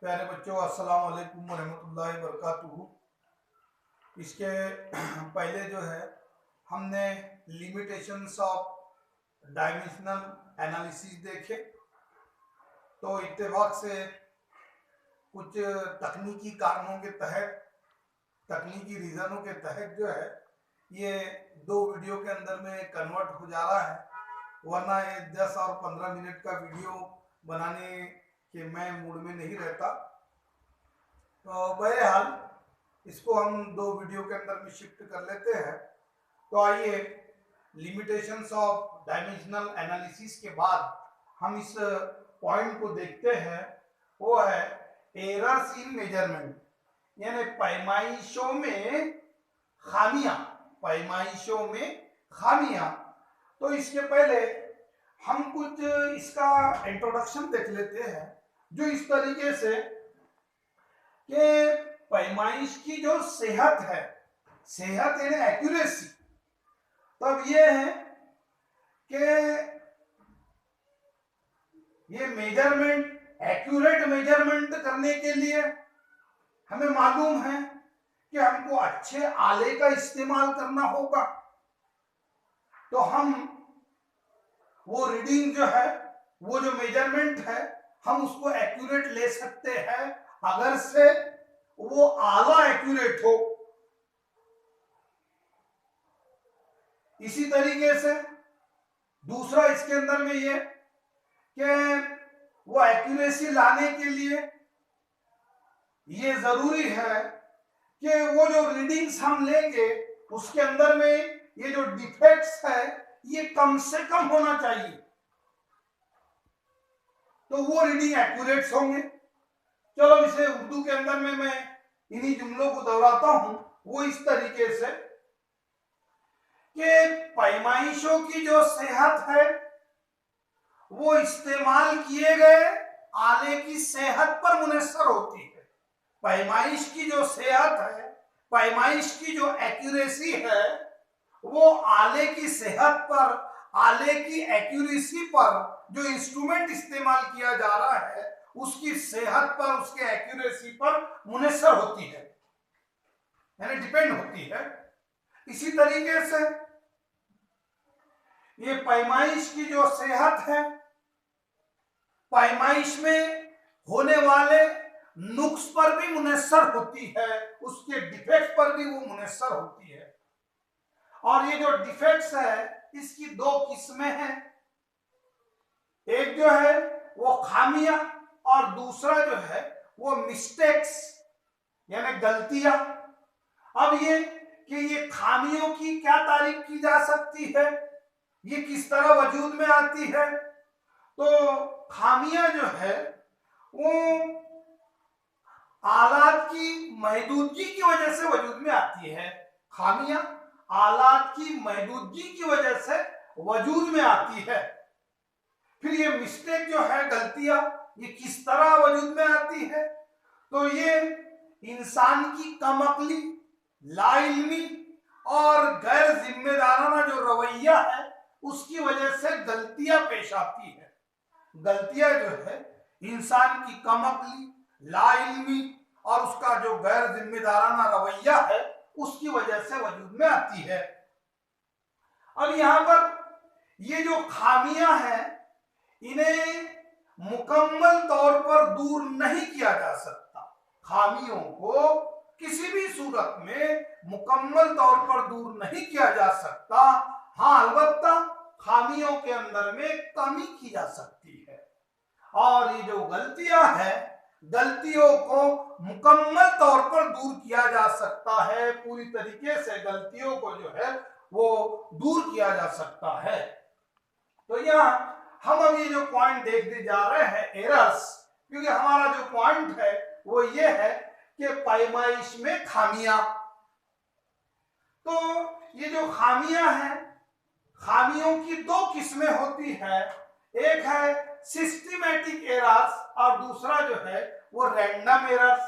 प्यारे बच्चों, अस्सलाम वालेकुम रहमतुल्लाहि वबरकातुहू। इसके पहले जो है हमने लिमिटेशंस ऑफ डायमेंशनल एनालिसिस देखे, तो इत्तेफाक से कुछ तकनीकी कारणों के तहत, तकनीकी रीज़नों के तहत जो है ये 2 वीडियो के अंदर में कन्वर्ट हो जा रहा है, वरना ये 10 और 15 मिनट का वीडियो बनाने के मैं मूड में नहीं रहता। तो बहरहाल इसको हम 2 वीडियो के अंदर में शिफ्ट कर लेते हैं। तो आइए, लिमिटेशंस ऑफ डायमेंशनल एनालिसिस के बाद हम इस पॉइंट को देखते हैं, वो है एरर्स इन मेजरमेंट, यानी पैमाइशों में खामियां, पैमाइशों में खामियां। तो इसके पहले हम कुछ इसका इंट्रोडक्शन देख लेते हैं, जो इस तरीके से कि पैमाइश की जो सेहत है, सेहत यानी एक्यूरेसी, तब ये है कि ये मेजरमेंट, एक्यूरेट मेजरमेंट करने के लिए हमें मालूम है कि हमको अच्छे आले का इस्तेमाल करना होगा। तो हम वो रीडिंग जो है, वो जो मेजरमेंट है, हम उसको एक्यूरेट ले सकते हैं अगर से वो आला एक्यूरेट हो। इसी तरीके से दूसरा इसके अंदर में ये कि वो एक्यूरेसी लाने के लिए ये जरूरी है कि वो जो रीडिंग्स हम लेंगे उसके अंदर में ये जो डिफेक्ट्स है ये कम से कम होना चाहिए, तो वो रीडिंग एक्यूरेट्स होंगे। चलो इसे उर्दू के अंदर में मैं इन्हीं जुमलों को दोहराता हूं, वो इस तरीके से कि पैमाइशों की जो सेहत है वो इस्तेमाल किए गए आले की सेहत पर मुनहसर होती है। पैमाइश की जो सेहत है, पैमाइश की जो एक्यूरेसी है, वो आले की सेहत पर, आले की एक्यूरेसी पर, जो इंस्ट्रूमेंट इस्तेमाल किया जा रहा है उसकी सेहत पर, उसके एक्यूरेसी पर मुनहसर होती है, यानी डिपेंड होती है। इसी तरीके से ये पैमाइश की जो सेहत है, पैमाइश में होने वाले नुक्स पर भी मुनहसर होती है, उसके डिफेक्ट पर भी वो मुनहसर होती है। और ये जो डिफेक्ट्स है इसकी 2 किस्में हैं, एक जो है वो खामियां और दूसरा जो है वो मिस्टेक्स यानी गलतियां। अब ये कि ये खामियों की क्या तारीफ की जा सकती है, ये किस तरह वजूद में आती है। तो खामियां जो है वो आलात की महदूदगी की वजह से वजूद में आती है, खामियां आलात की महदूदगी की वजह से वजूद में आती है। फिर ये मिस्टेक जो है, गलतियां, ये किस तरह वजूद में आती है, तो ये इंसान की कमअक्ली, लाइल्मी और गैर जिम्मेदाराना जो रवैया है उसकी वजह से गलतियां पेश आती है। गलतियां जो है इंसान की कमअक्ली, लाइल्मी और उसका जो गैर जिम्मेदाराना रवैया है उसकी वजह से वजूद में आती है। अब यहां पर ये जो खामियां हैं इन्हें मुकम्मल तौर पर दूर नहीं किया जा सकता, खामियों को किसी भी सूरत में मुकम्मल तौर पर दूर नहीं किया जा सकता। हाँ, अलबत्ता खामियों के अंदर में कमी की जा सकती है। और ये जो गलतियां हैं, गलतियों को मुकम्मल तौर पर दूर किया जा सकता है, पूरी तरीके से गलतियों को जो है वो दूर किया जा सकता है। तो यहाँ हम अब ये जो पॉइंट देखते जा रहे हैं एरर्स, क्योंकि हमारा जो पॉइंट है वो ये है कि पैमाइश में खामियां। तो ये जो खामियां हैं, खामियों की 2 किस्में होती है, एक है सिस्टमैटिक एरर्स और दूसरा जो है वो रैंडम एरर्स।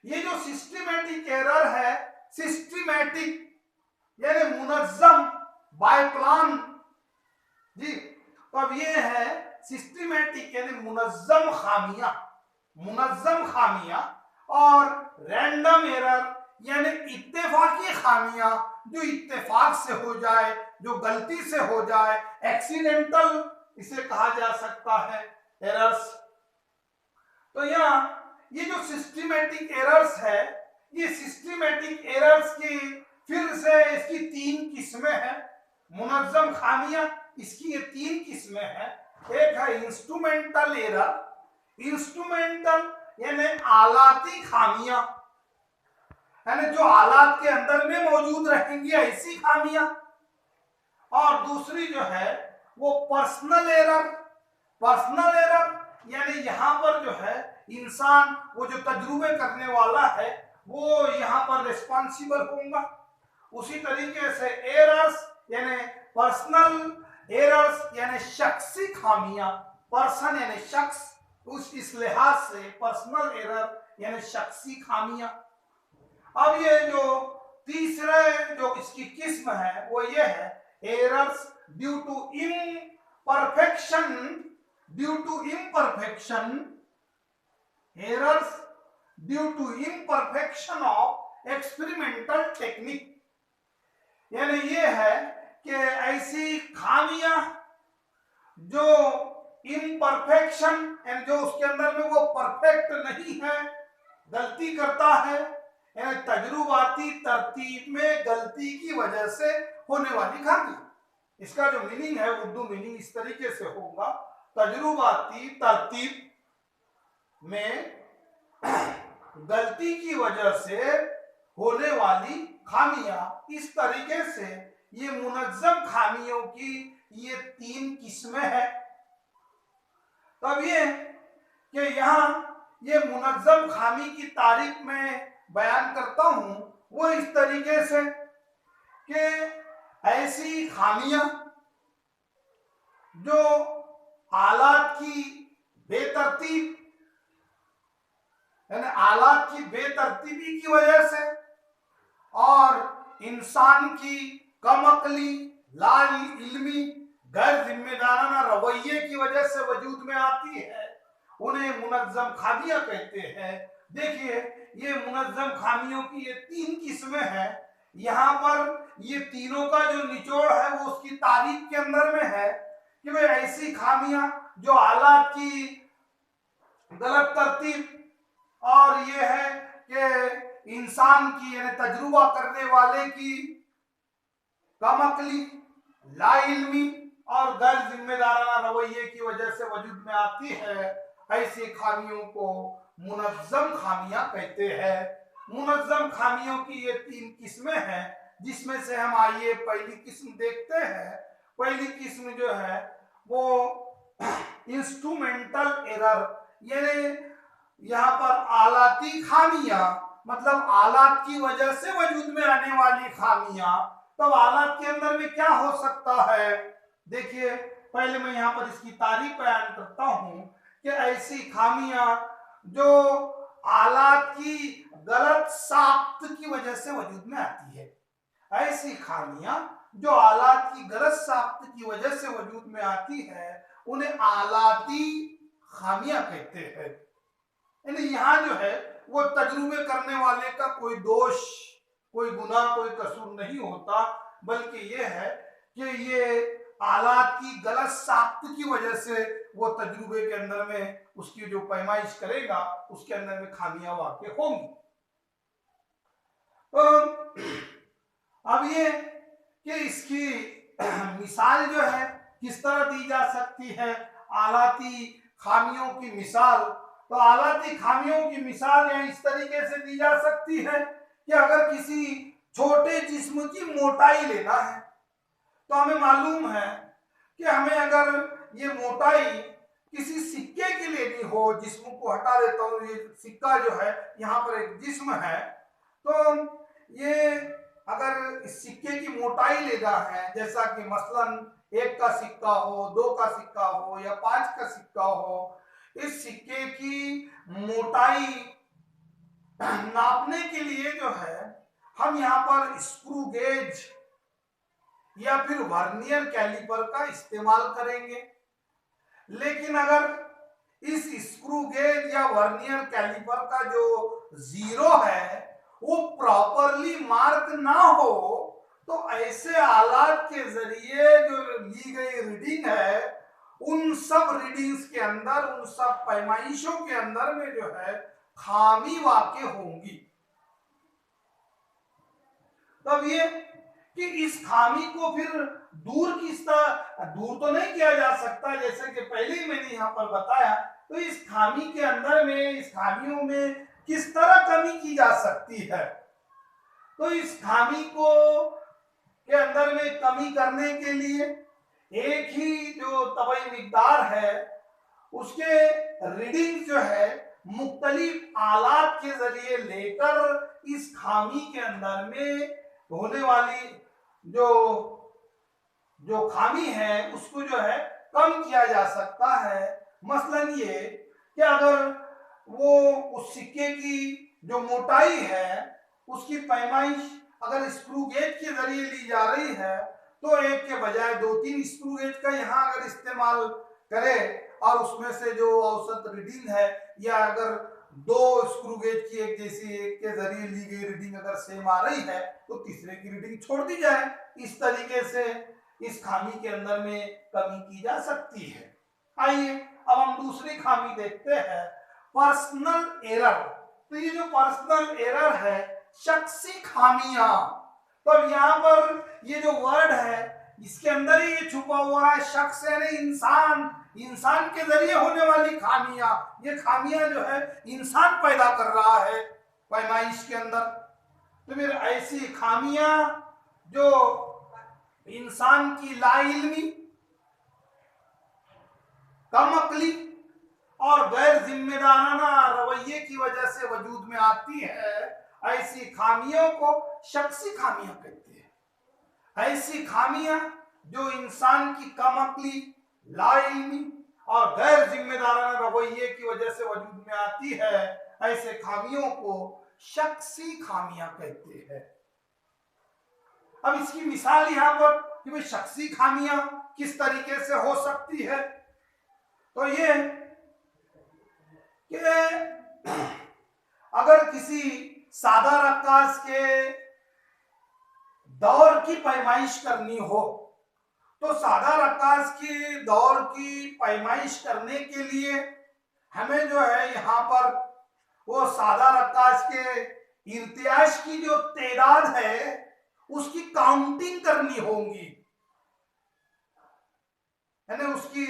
ये जो सिस्टमैटिक एरर है, सिस्टमैटिक यानी मुनज्जम, बाय प्लान जी, तो अब ये है सिस्टमैटिक यानी मुनज्जम खामियां। मुनज्जम खामियां और रैंडम एरर यानी इत्तेफाकी खामियां, जो इत्तेफाक से हो जाए, जो गलती से हो जाए, एक्सीडेंटल इसे कहा जा सकता है एरर्स। तो यहाँ ये जो सिस्टमैटिक एरर्स है, ये सिस्टमैटिक एरर्स की फिर से इसकी 3 किस्में हैं। मुनज्जम खामियां, इसकी ये 3 किस्में हैं। एक है इंस्ट्रूमेंटल एरर, इंस्ट्रूमेंटल यानी आलाती खामियां, यानी जो आलात के अंदर में मौजूद रहेंगी ऐसी खामियां। और दूसरी जो है वो पर्सनल एरर, पर्सनल एरर यानी यहां पर जो है इंसान, वो जो तजुर्बे करने वाला है, वो यहां पर रिस्पॉन्सिबल होगा। उसी तरीके से एरर्स यानी पर्सनल एरर्स यानी शख्सी खामियां, पर्सन यानी शख्स, इस लिहाज से पर्सनल एरर यानी शख्सी खामियां। अब ये जो तीसरे जो इसकी किस्म है वो ये है errors due to imperfection, due to imperfection, errors due to imperfection of experimental technique. यानी ये है कि ऐसी खामियां जो इम्परफेक्शन यानी जो उसके अंदर में वो परफेक्ट नहीं है, गलती करता है, यानी तजुर्बाती तरतीब में गलती की वजह से होने वाली खामी। इसका जो मीनिंग है, उर्दू मीनिंग इस तरीके से होगा, तजुर्बाती तरतीब में गलती की वजह से होने वाली खामियां। इस तरीके से ये मुनज्जम खामियों की ये 3 किस्में हैं। तब ये कि यहाँ ये मुनज्जम खामी की तारीफ में बयान करता हूं वो इस तरीके से कि ऐसी खामियां जो आलात की बेतरतीब यानी आलात की बेतरतीबी की वजह से और इंसान की कमअक्ली, लाइल्मी, गैर जिम्मेदाराना रवैये की वजह से वजूद में आती है, उन्हें मुनज्जम खामियां कहते हैं। देखिए ये मुनज्जम खामियों की ये 3 किस्में हैं। यहाँ पर ये तीनों का जो निचोड़ है वो उसकी तारीफ के अंदर में है कि वे ऐसी खामियां जो आलात की गलत तरतीब और ये है कि इंसान की यानी तजुर्बा करने वाले की कमअक्ली, लाइल्मी और गैर जिम्मेदाराना रवैये की वजह से वजूद में आती है, ऐसी खामियों को मुनज्जम खामियां कहते हैं। मुनज्जम खामियों की ये 3 किस्में हैं, जिसमें से हम आइए पहली किस्म देखते हैं। पहली किस्म जो है वो इंस्ट्रूमेंटल एरर, यानी यहाँ पर आलाती खामियां, मतलब आलात की वजह से वजूद में आने वाली खामियां। तब आलात के अंदर में क्या हो सकता है? देखिए पहले मैं यहाँ पर इसकी तारीफ बयान करता हूं कि ऐसी खामियां जो आलात की गलत साख्त की वजह से वजूद में आती है, ऐसी खामियां जो आलात की गलत साख्त की वजह से वजूद में आती है, उन्हें आलाती खामियां कहते हैं। यानी यहाँ जो है वो तजुर्बे करने वाले का कोई दोष, कोई गुनाह, कोई कसूर नहीं होता, बल्कि ये है कि ये आलात की गलत साख्त की वजह से वो तजुर्बे के अंदर में उसकी जो पैमाइश करेगा उसके अंदर में खामियां वाक़ई होंगी। तो अब ये कि इसकी मिसाल जो है किस तरह दी जा सकती है, आलाती खामियों की मिसाल। तो आलाती खामियों की मिसाल या इस तरीके से दी जा सकती है कि अगर किसी छोटे जिस्म की मोटाई लेना है, तो हमें मालूम है कि हमें अगर ये मोटाई किसी सिक्के की लेनी हो, जिस्म को हटा देता हूँ, ये सिक्का जो है यहाँ पर एक जिस्म है, तो ये अगर इस सिक्के की मोटाई लेना है, जैसा कि मसलन 1 का सिक्का हो, 2 का सिक्का हो या 5 का सिक्का हो, इस सिक्के की मोटाई नापने के लिए जो है हम यहाँ पर स्क्रू गेज या फिर वर्नियर कैलिपर का इस्तेमाल करेंगे। लेकिन अगर इस स्क्रू गेज या वर्नियर कैलिपर का जो जीरो है वो प्रॉपरली मार्क ना हो तो ऐसे आलात के जरिए जो ली गई रीडिंग है उन सब रीडिंग्स के अंदर, उन सब पैमाइशों के अंदर में जो है खामी वाक़ई होंगी। तब ये कि इस खामी को फिर दूर तो नहीं किया जा सकता, जैसे कि पहले ही मैंने यहाँ पर बताया। तो इस खामी के अंदर में, इस खामियों में किस तरह कमी की जा सकती है? तो इस खामी को के अंदर में कमी करने के लिए एक ही जो तबई मिकदार है उसके रीडिंग जो है मुख्तलिफ आलात के जरिए लेकर इस खामी के अंदर में होने वाली जो खामी है उसको जो है कम किया जा सकता है। मसलन ये कि अगर वो उस सिक्के की जो मोटाई है उसकी पैमाइश अगर स्क्रू गेज के जरिए ली जा रही है तो एक के बजाय 2-3 स्क्रू गेज का यहाँ अगर इस्तेमाल करें और उसमें से जो औसत रीडिंग है, या अगर 2 स्क्रू गेज की एक जैसी एक के जरिए ली गई रीडिंग अगर सेम आ रही है तो तीसरे की रीडिंग छोड़ दी जाए। इस तरीके से इस खामी के अंदर में कमी की जा सकती है। आइए अब हम दूसरी खामी देखते हैं, पर्सनल एरर। तो ये जो पर्सनल एरर है, शख्सी खामियां, तो अब यहाँ पर ये जो वर्ड है इसके अंदर ही ये छुपा हुआ है, शख्स यानी इंसान के जरिए होने वाली खामियां। ये खामियां जो है इंसान पैदा कर रहा है पैमाइश के अंदर। तो फिर ऐसी खामियां जो इंसान की लाइल्मी, कम अक्ली और गैर जिम्मेदाराना रवैये की वजह से वजूद में आती है, ऐसी खामियों को शख्सी खामियां कहते हैं। ऐसी खामियां जो इंसान की कम अक्ली, लाइल्मी और गैर जिम्मेदाराना रवैये की वजह से वजूद में आती है, ऐसे खामियों को शख्सी खामियां कहते हैं। अब इसकी मिसाल यहाँ पर कि भाई शख्सी खामियां किस तरीके से हो सकती है, तो ये कि अगर किसी सादा रक्कास के दौर की पैमाइश करनी हो तो सादा रक्कास की दौर की पैमाइश करने के लिए हमें जो है यहाँ पर वो सादा रक्कास के इर्तियाश की जो तादाद है उसकी काउंटिंग करनी होगी, यानी उसकी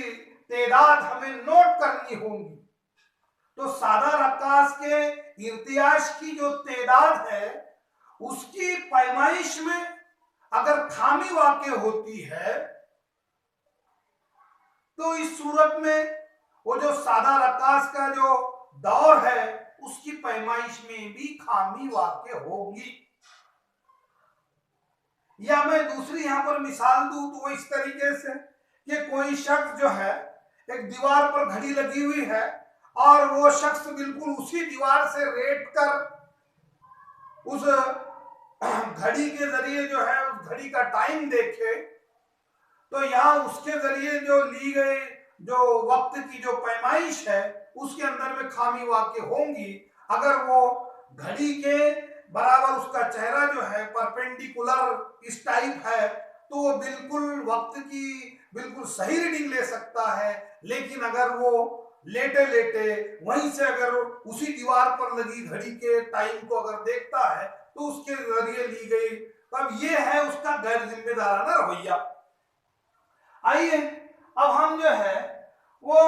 तादाद हमें नोट करनी होगी। तो सादा रक्कास के इर्तियाश की जो तादाद है उसकी पैमाइश में अगर खामी वाक़ई होती है तो इस सूरत में वो जो सादा रक्कास का जो दौर है उसकी पैमाइश में भी खामी वाक़ई होगी। या मैं दूसरी यहां पर मिसाल दूं तो वो इस तरीके से कि कोई शख्स जो है एक दीवार पर घड़ी लगी हुई है और वो शख्स बिल्कुल उसी दीवार से रेट कर उस घड़ी के जरिए जो है उस घड़ी का टाइम देखे, तो यहाँ उसके जरिए जो ली गई जो वक्त की जो पैमाइश है उसके अंदर में खामी वाक़ई होंगी। अगर वो घड़ी के बराबर उसका चेहरा जो है परपेंडिकुलर इस टाइप है तो वो बिल्कुल वक्त की बिल्कुल सही रीडिंग ले सकता है, लेकिन अगर वो लेटे लेटे वहीं से अगर उसी दीवार पर लगी घड़ी के टाइम को अगर देखता है तो उसके जरिए ली गई, तब ये है उसका गैर जिम्मेदाराना रवैया। आइए अब हम जो है वो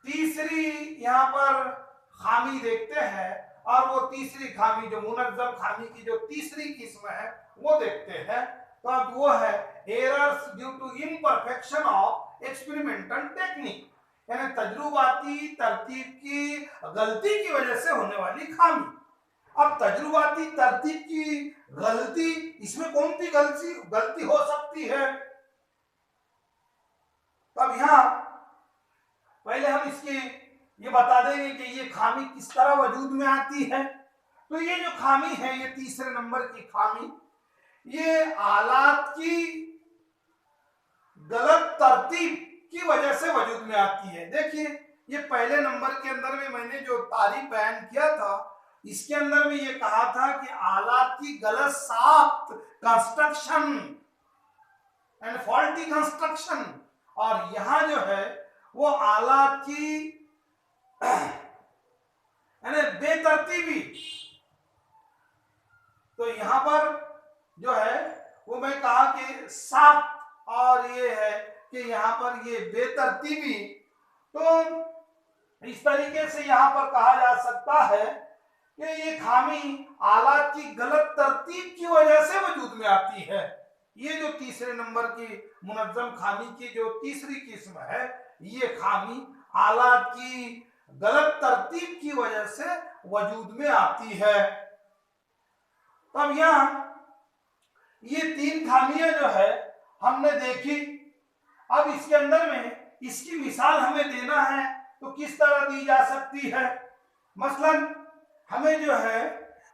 तीसरी यहाँ पर खामी देखते हैं, और वो तीसरी खामी जो मुनज़्ज़म खामी की जो तीसरी किस्म है वो देखते हैं। तो अब वो है errors due to imperfection of experimental technique, यानी तजुर्बाती तरतीब की गलती की वजह से होने वाली खामी। अब तजुर्बाती तरतीब की गलती, इसमें कौन सी गलती हो सकती है? अब यहाँ पहले हम इसकी ये बता देंगे कि ये खामी किस तरह वजूद में आती है। तो ये जो खामी है, ये तीसरे नंबर की खामी, ये आलात की गलत तरतीब की वजह से वजूद में आती है। देखिए ये पहले नंबर के अंदर में मैंने जो तारीफ बयान किया था, इसके अंदर में ये कहा था कि आलात की गलत साख्त, कंस्ट्रक्शन एंड फॉल्टी कंस्ट्रक्शन, और यहां जो है वो आलात की बेतरतीबी। तो यहां पर जो है वो मैं कहा कि साख्त, और ये है कि यहाँ पर ये बेतरतीबी। तो इस तरीके से यहाँ पर कहा जा सकता है कि ये खामी आलात की गलत तरतीब की वजह से वजूद में आती है। ये जो तीसरे नंबर की मुनज्जम खामी की जो तीसरी किस्म है, ये खामी आलात की गलत तरतीब की वजह से वजूद में आती है। तब यहाँ ये तीन खामियां जो है हमने देखी। अब इसके अंदर में इसकी मिसाल हमें देना है तो किस तरह दी जा सकती है। मसलन हमें जो है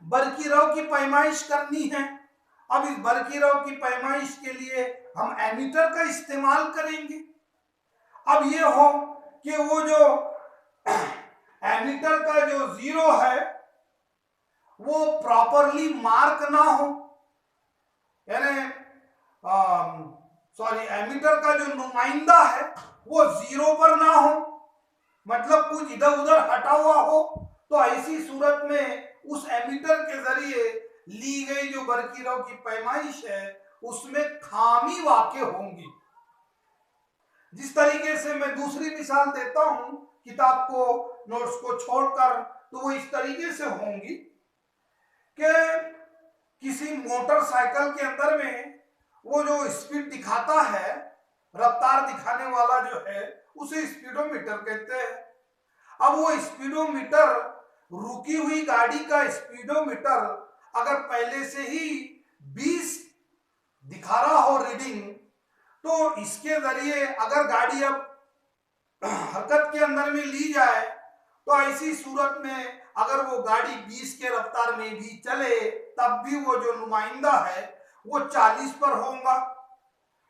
बरकीरव की पैमाइश करनी है। अब इस बरकीरव की पैमाइश के लिए हम एमीटर का इस्तेमाल करेंगे। अब ये हो कि वो जो एमीटर का जो जीरो है वो प्रॉपरली मार्क ना हो, यानी एमीटर का जो नुमाइंदा है वो जीरो पर ना हो, मतलब कुछ इधर उधर हटा हुआ हो, तो ऐसी सूरत में उस एमीटर के जरिए ली गई जो बरकीरव की पैमाइश है उसमें खामी वाक़ई होंगी। जिस तरीके से मैं दूसरी मिसाल देता हूं किताब को, नोट्स को छोड़कर, तो वो इस तरीके से होंगी कि किसी मोटरसाइकिल के अंदर में वो जो स्पीड दिखाता है, रफ्तार दिखाने वाला जो है, उसे स्पीडोमीटर कहते हैं। अब वो स्पीडोमीटर, रुकी हुई गाड़ी का स्पीडोमीटर अगर पहले से ही 20 दिखा रहा हो रीडिंग, तो इसके जरिए अगर गाड़ी अब हरकत के अंदर में ली जाए तो ऐसी सूरत में अगर वो गाड़ी 20 के रफ्तार में भी चले तब भी वो जो नुमाइंदा है वो 40 पर होगा।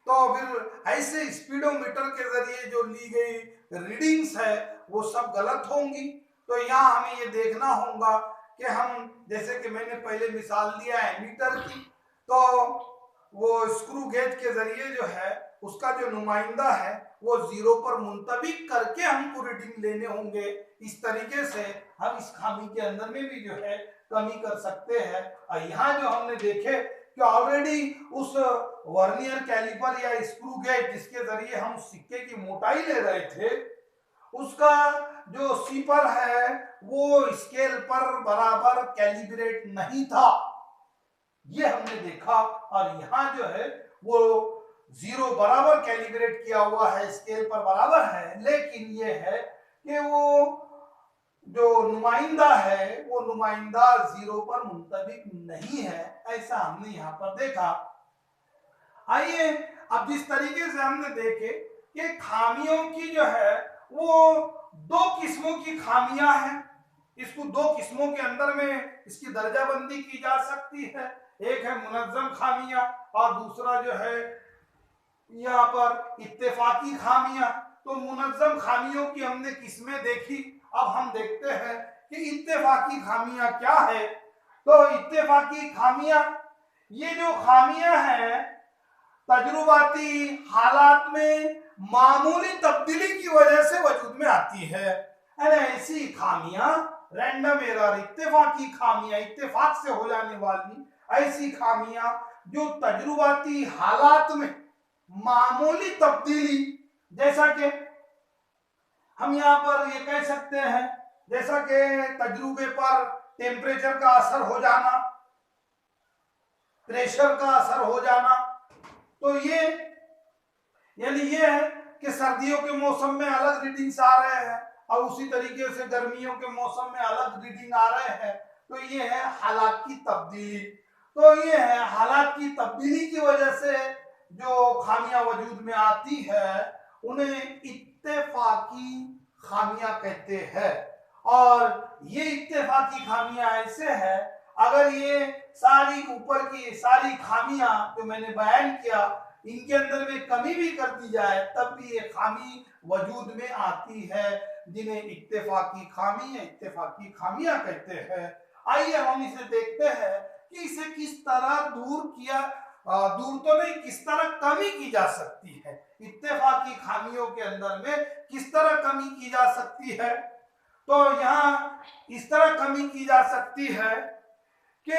तो फिर ऐसे स्पीडोमीटर के जरिए जो ली गई रीडिंग्स है वो सब गलत होंगी। तो यहाँ हमें ये देखना होगा कि हम, जैसे कि मैंने पहले मिसाल दिया एमीटर की, तो वो स्क्रू गेज के जरिए जो है उसका जो नुमाइंदा है वो जीरो पर मुंतबिक करके हमको रीडिंग लेने होंगे। इस तरीके से हम इस खामी के अंदर में भी जो है कमी कर सकते हैं। और यहाँ जो हमने देखे कि ऑलरेडी उस वर्नियर कैलिपर या स्क्रू गेज जिसके जरिए हम सिक्के की मोटाई ले रहे थे, उसका जो सीपर है वो स्केल पर बराबर कैलिब्रेट नहीं था, ये हमने देखा। और यहाँ जो है वो जीरो बराबर कैलिब्रेट किया हुआ है, स्केल पर बराबर है, लेकिन ये है कि वो जो नुमाइंदा है वो नुमाइंदा जीरो पर मुंतबिक नहीं है, ऐसा हमने यहाँ पर देखा। आइए अब जिस तरीके से हमने देखे कि खामियों की जो है वो दो किस्मों की खामियां हैं, इसको दो किस्मों के अंदर में इसकी दर्जाबंदी की जा सकती है। एक है मुनज्जम खामियां और दूसरा जो है यहाँ पर इत्तेफाकी खामियां। तो मुनज्जम खामियों की हमने किस्में देखी, अब हम देखते हैं कि इत्तेफाकी खामियां क्या है। तो इत्तेफाकी खामियां, ये जो खामियां हैं तजुर्बाती हालात में मामूली तब्दीली की वजह से वजूद में आती है। ऐसी खामियां रैंडम एरर, इत्तेफाकी खामियां, इत्तेफाक से हो जाने वाली ऐसी खामियां जो तजुर्बाती हालात में मामूली तब्दीली, जैसा कि हम यहाँ पर ये कह सकते हैं, जैसा कि तजुर्बे पर टेम्परेचर का असर हो जाना, प्रेशर का असर हो जाना। तो ये यानी ये है कि सर्दियों के मौसम में अलग रीडिंग्स आ रहे हैं और उसी तरीके से गर्मियों के मौसम में अलग रीडिंग आ रहे हैं। तो ये है हालात की तब्दीली। तो ये है हालात की तब्दीली की वजह से जो खामियां वजूद में आती है उन्हें इत्तेफाकी खामियां कहते हैं। और ये इत्तेफाकी खामियां ऐसे है, अगर ये सारी ऊपर की सारी खामियां जो मैंने बयान किया इनके अंदर में कमी भी कर दी जाए तब भी ये खामी वजूद में आती है, जिन्हें इत्तेफाकी खामी या इत्तेफाकी खामियां कहते हैं। आइए हम इसे देखते हैं कि इसे किस तरह दूर तो नहीं, किस तरह कमी की जा सकती है। इत्तेफाकी खामियों के अंदर में किस तरह कमी की जा सकती है, तो यहाँ इस तरह कमी की जा सकती है कि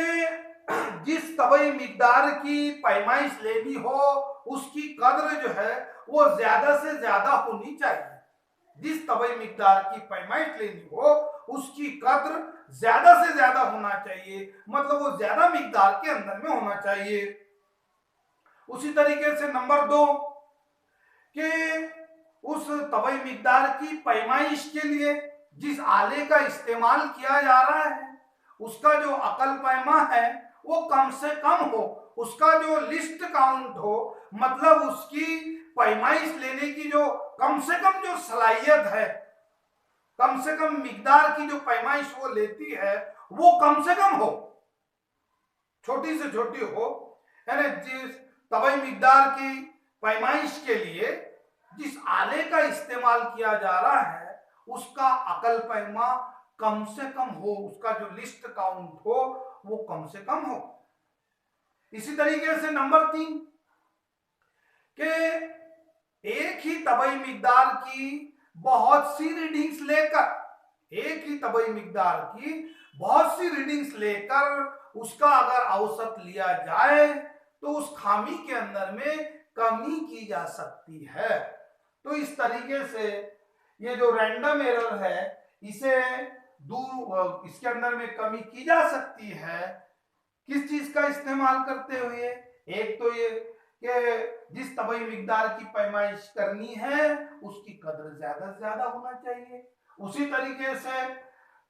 जिस तबई मिकदार की पैमाइश लेनी हो उसकी कद्र जो है वो ज्यादा से ज्यादा होनी चाहिए। जिस तबई मिकदार की पैमाइश लेनी हो उसकी कद्र ज्यादा से ज्यादा होना चाहिए, मतलब वो ज्यादा मिकदार के अंदर में होना चाहिए। उसी तरीके से नंबर 2 कि उस तबई मिकदार की पैमाइश के लिए जिस आले का इस्तेमाल किया जा रहा है उसका जो अकल पैमा है वो कम से कम हो, उसका जो लिस्ट काउंट हो, मतलब उसकी पैमाइश लेने की जो कम से कम जो सलाहियत है, कम से कम मिकदार की जो पैमाइश वो लेती है वो कम से कम हो, छोटी से छोटी हो। यानी जिस तबई मिकदार की पैमाइश के लिए जिस आले का इस्तेमाल किया जा रहा है उसका अकल पैमा कम से कम हो, उसका जो लिस्ट काउंट हो वो कम से कम हो। इसी तरीके से नंबर 3 के एक ही तबई मिकदार की बहुत सी रीडिंग्स लेकर, एक ही तबई मिकदार की बहुत सी रीडिंग्स लेकर उसका अगर औसत लिया जाए तो उस खामी के अंदर में कमी की जा सकती है। तो इस तरीके से ये जो रैंडम एरर है इसे दूर, इसके अंदर में कमी की जा सकती है किस चीज का इस्तेमाल करते हुए। एक तो ये कि जिस तबई मिकदार की पैमाइश करनी है उसकी कद्र ज्यादा से ज्यादा होना चाहिए। उसी तरीके से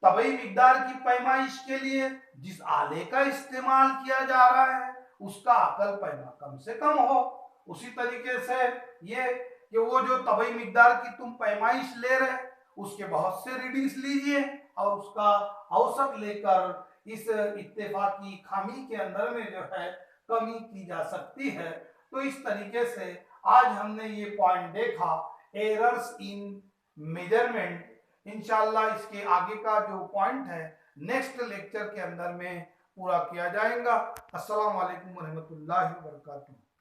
तबई मिकदार की पैमाइश के लिए जिस आले का इस्तेमाल किया जा रहा है उसका अकल पैमा कम से कम हो। उसी तरीके से ये कि वो जो तबई मिकदार की तुम पैमाइश ले रहे उसके बहुत से रीडिंग्स लीजिए और उसका औसत लेकर इस इत्तेफाकी खामी के अंदर में जो है कमी की जा सकती है। तो इस तरीके से आज हमने ये पॉइंट देखा, एरर्स इन मेजरमेंट। इंशाल्लाह इसके आगे का जो पॉइंट है नेक्स्ट लेक्चर के अंदर में पूरा किया जाएगा। अस्सलाम वालेकुम रहमतुल्लाहि व बरकातुहू।